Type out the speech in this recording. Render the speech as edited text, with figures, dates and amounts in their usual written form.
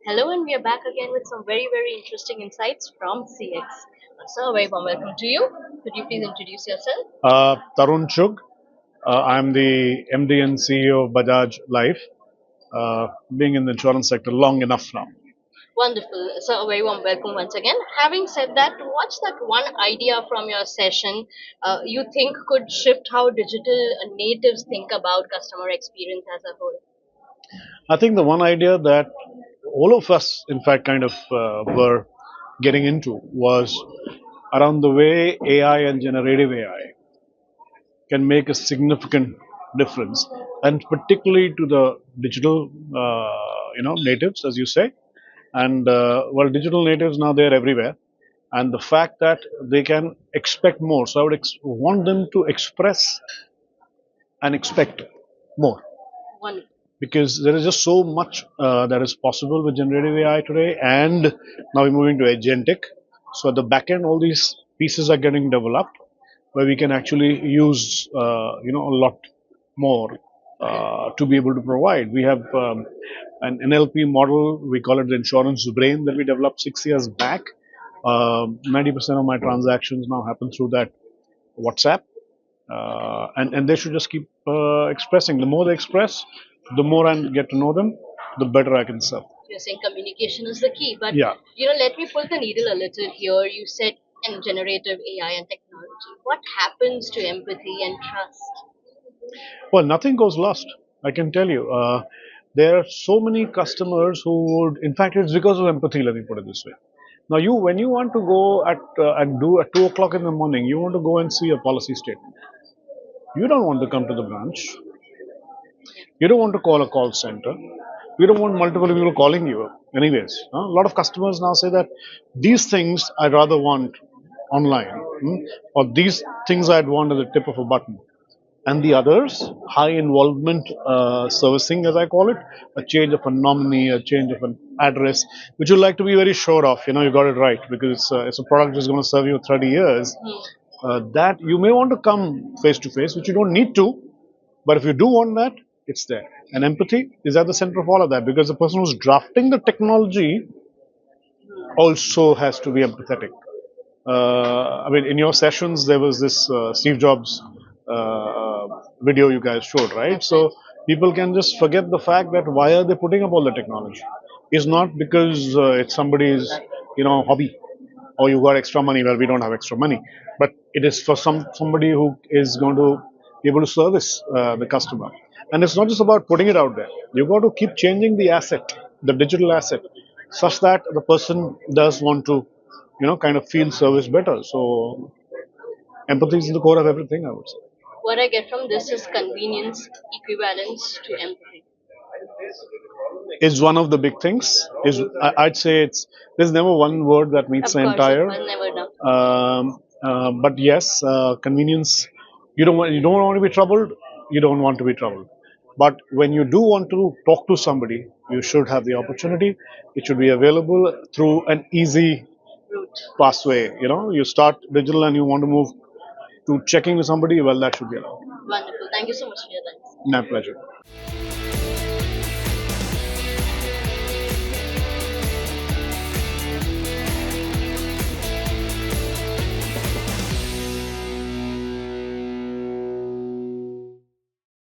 Hello, and we are back again with some very interesting insights from CX. Sir, a very warm welcome to you. Could you please introduce yourself? Tarun Chugh. I'm the MD and CEO of Bajaj Life, being in the insurance sector long enough now. Wonderful. So, a very warm welcome once again. Having said that, what's that one idea from your session you think could shift how digital natives think about customer experience as a whole? I think the one idea that all of us, in fact, kind of were getting into was around the way AI and generative AI can make a significant difference, and particularly to the digital, natives, as you say. And well, digital natives now they're everywhere, and the fact that they can expect more. So I would want them to express and expect more Wonderful. because there is just so much that is possible with generative AI today, and now we're moving to agentic. So at the back end, all these pieces are getting developed where we can actually use a lot more to be able to provide. We have an NLP model. We call it the insurance brain that we developed 6 years back. 90% of my transactions now happen through that WhatsApp, and they should just keep expressing. The more they express, the more I get to know them, the better I can serve. You're saying communication is the key, but Yeah. let me pull the needle a little here. You said in generative AI and technology. What happens to empathy and trust? Well, nothing goes lost. I can tell you. There are so many customers who would, in fact, it's because of empathy. Let me put it this way. Now, when you want to go and do at 2 o'clock in the morning, you want to go and see a policy statement. You don't want to come to the branch. You don't want to call a call center. You don't want multiple people calling you. Anyways, a lot of customers now say that these things I'd rather want online, or these things I'd want at the tip of a button. And the others, high involvement servicing, as I call it, a change of a nominee, a change of an address, which you like to be very sure of. You got it right because it's a product that's going to serve you 30 years. That you may want to come face to face, which you don't need to, but if you do want that, it's there. And empathy is at the center of all of that because the person who's drafting the technology also has to be empathetic. I mean, in your sessions, there was this Steve Jobs video you guys showed, right? So people can just forget the fact that why are they putting up all the technology? It's not because it's somebody's, hobby, or you got extra money. Well, we don't have extra money, but it is for somebody who is going to be able to service the customer. And it's not just about putting it out there. You got to keep changing the asset, the digital asset, such that the person does want to, kind of feel service better. So empathy is the core of everything, I would say. What I get from this is convenience equivalence to empathy. Is one of the big things. I'd say it's there's never one word that meets Of the course, entire. never know. But yes, convenience. You don't want to be troubled. You don't want to be troubled. But when you do want to talk to somebody, you should have the opportunity. It should be available through an easy Root. pathway. You start digital and you want to move to checking with somebody. Well, that should be allowed. Wonderful. Thank you so much for your time. My pleasure.